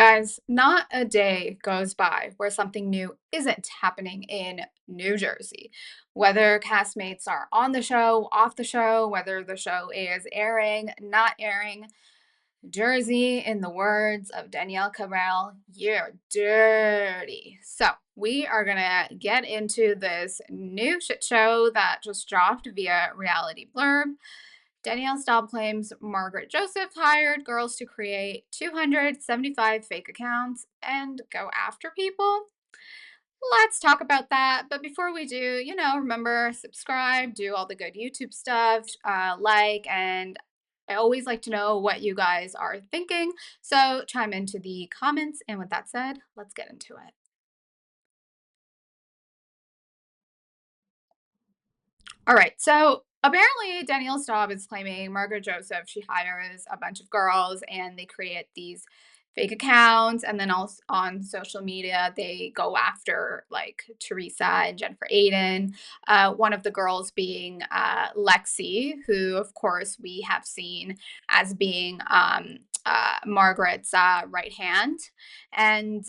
Guys, not a day goes by where something new isn't happening in New Jersey. Whether castmates are on the show, off the show, whether the show is airing, not airing, Jersey, in the words of Danielle Cabral, you're dirty. So, we are going to get into this new shit show that just dropped via Reality Blurb. Danielle Staub claims Margaret Josephs hired girls to create 275 fake accounts and go after people. Let's talk about that. But before we do, remember, subscribe, do all the good YouTube stuff, and I always like to know what you guys are thinking. So chime into the comments. And with that said, let's get into it. All right. So apparently, Danielle Staub is claiming Margaret Joseph, she hires a bunch of girls and they create these fake accounts. And then also on social media, they go after like Teresa and Jennifer Aydin. One of the girls being Lexi, who, of course, we have seen as being Margaret's right hand. And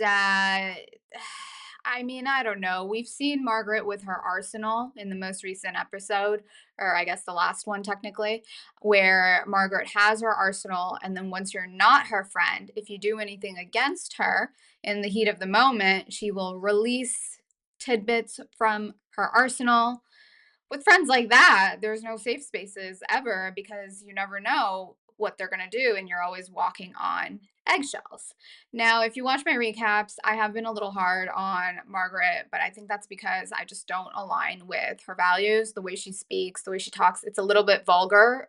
I mean, I don't know. We've seen Margaret with her arsenal in the most recent episode, or I guess the last one technically, where Margaret has her arsenal. And then once you're not her friend, if you do anything against her in the heat of the moment, she will release tidbits from her arsenal. With friends like that, there's no safe spaces ever because you never know what they're going to do and you're always walking on eggshells. Now, if you watch my recaps, I have been a little hard on Margaret, but I think that's because I just don't align with her values, the way she speaks, the way she talks. It's a little bit vulgar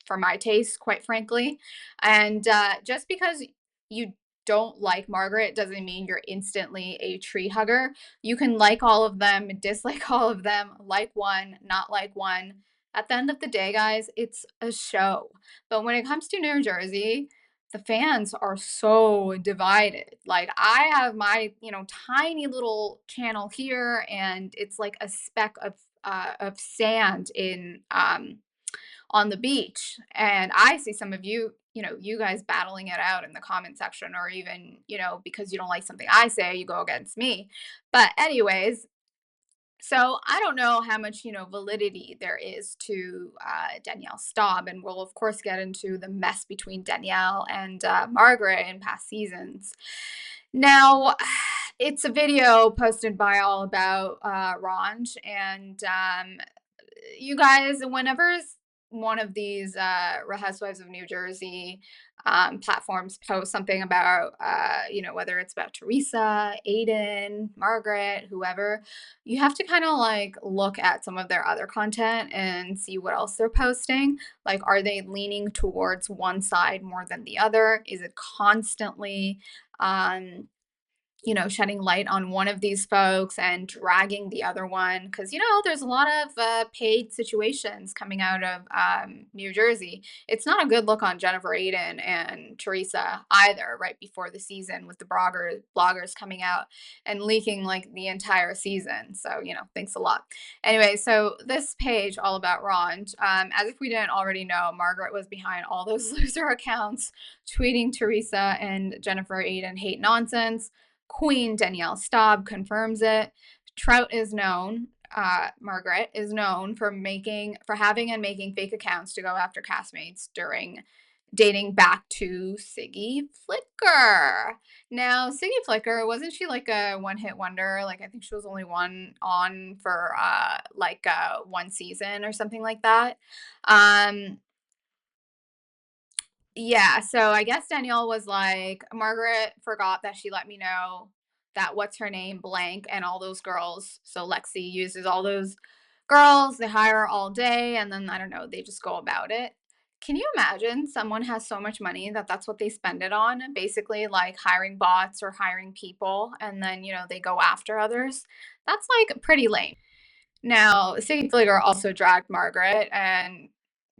for my taste, quite frankly. And just because you don't like Margaret doesn't mean you're instantly a tree hugger. You can like all of them, dislike all of them, like one, not like one. At the end of the day, guys, it's a show. But when it comes to New Jersey, the fans are so divided. Like I have my, tiny little channel here and it's like a speck of sand in on the beach. And I see some of you, you guys battling it out in the comment section, or even, because you don't like something I say, you go against me. But, anyways, so I don't know how much, validity there is to Danielle Staub. And we'll, of course, get into the mess between Danielle and Margaret in past seasons. Now, it's a video posted by All About RHONJ. And you guys, whenever one of these Housewives of New Jersey platforms post something about, whether it's about Teresa, Aydin, Margaret, whoever, you have to kind of like look at some of their other content and see what else they're posting. Like, are they leaning towards one side more than the other? Is it constantly, shedding light on one of these folks and dragging the other one? Because, there's a lot of paid situations coming out of New Jersey. It's not a good look on Jennifer Aydin and Teresa either, right before the season with the bloggers coming out and leaking like the entire season. So, thanks a lot. Anyway, so this page, All About RHONJ, as if we didn't already know, Margaret was behind all those loser accounts tweeting Teresa and Jennifer Aydin hate nonsense. Queen Danielle Staub confirms it. Trout is known, Margaret is known for having and making fake accounts to go after castmates dating back to Siggy Flicker. Now, Siggy Flicker, wasn't she like a one-hit wonder? Like, I think she was only on for one season or something like that. Yeah, so I guess Danielle was like, Margaret forgot that she let me know that what's her name blank and all those girls. So Lexi uses all those girls, they hire her all day, and then I don't know, they just go about it. Can you imagine someone has so much money that that's what they spend it on? Basically, like hiring bots or hiring people, and then, they go after others. That's like pretty lame. Now, Siggy Flicker also dragged Margaret, and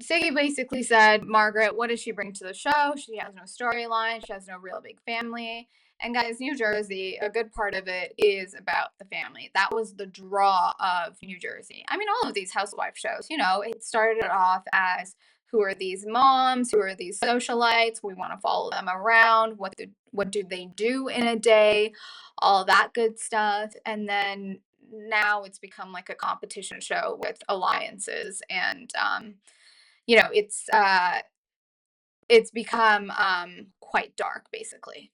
Siggy basically said, Margaret, what does she bring to the show? She has no storyline. She has no real big family. And guys, New Jersey, a good part of it is about the family. That was the draw of New Jersey. I mean, all of these housewife shows, it started off as who are these moms? Who are these socialites? We want to follow them around. What do they do in a day? All that good stuff. And then now it's become like a competition show with alliances, and it's become quite dark, basically.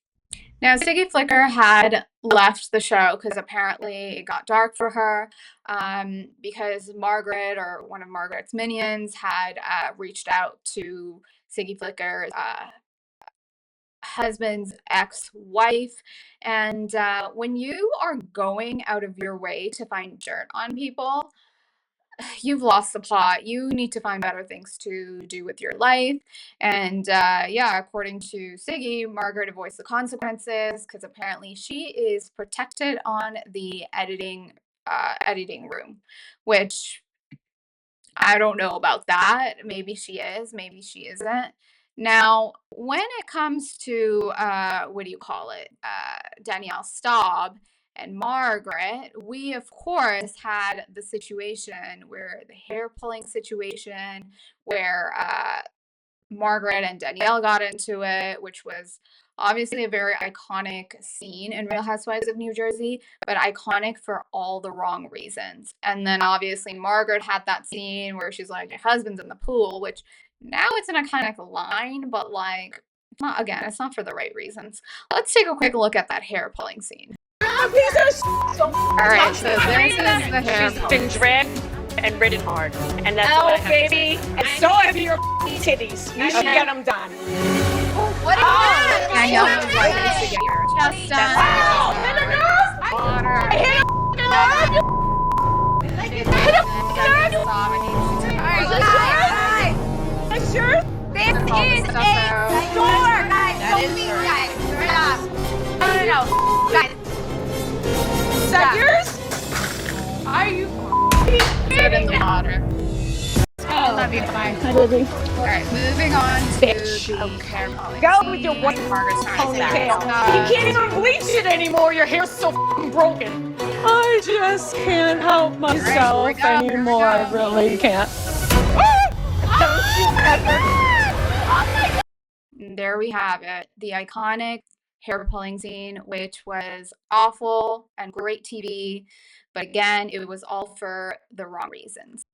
Now, Siggy Flicker had left the show because apparently it got dark for her, because Margaret, or one of Margaret's minions, had reached out to Siggy Flicker's husband's ex-wife. And when you are going out of your way to find dirt on people, you've lost the plot. You need to find better things to do with your life. And yeah, according to Siggy, Margaret avoids the consequences because apparently she is protected on the editing room, which I don't know about that. Maybe she is, maybe she isn't. Now, when it comes to what do you call it? Danielle Staub and Margaret, we of course had the situation where the hair pulling situation where Margaret and Danielle got into it, which was obviously a very iconic scene in Real Housewives of New Jersey, but iconic for all the wrong reasons. And then obviously Margaret had that scene where she's like, "Your husband's in the pool," which now it's an iconic line, but like, not again, it's not for the right reasons. Let's take a quick look at that hair pulling scene. A piece of shit. All right, so this is the hair She's pulling been scene. dragged and ridden hard, and that's Oh, what I have to baby. say. And so have your titties. You should get them done. What do you want? Danielle was like, "You should get your chest done." Oh, hit a nerve. Water. I hit a nerve. Hit a nerve. Alright, sure. This is a store, guys. Don't be guys. Turn it off. No, guys. Is that yours? Are you Put in the water. Oh, Love you. Bye. I love you. All right, moving on to Bitch. the hair pulling Go with your scene. white Margaret's trying to say, ponytail. You can't even bleach it anymore. Your hair's so broken. I just can't help myself we go, here we anymore. go. I really can't. Don't you ever. There we have it. The iconic hair pulling scene, which was awful and great TV, but again, it was all for the wrong reasons.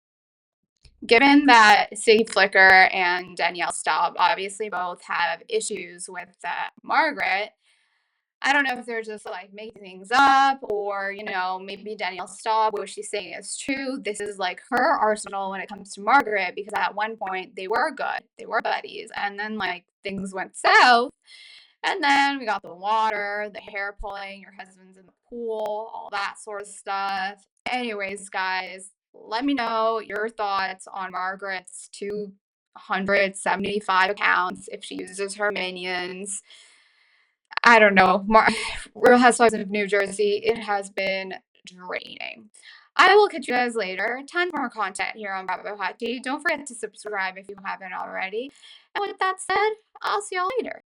Given that Siggy Flicker and Danielle Staub obviously both have issues with Margaret, I don't know if they're just like making things up, or, maybe Danielle Staub, what she's saying is true. This is like her arsenal when it comes to Margaret, because at one point they were good, they were buddies, and then like things went south. And then we got the water, the hair pulling, your husband's in the pool, all that sort of stuff. Anyways, guys, let me know your thoughts on Margaret's 275 accounts if she uses her minions. I don't know. Real Housewives of New Jersey, it has been draining. I will catch you guys later. Tons more content here on Bravo Hot Tea. Don't forget to subscribe if you haven't already. And with that said, I'll see y'all later.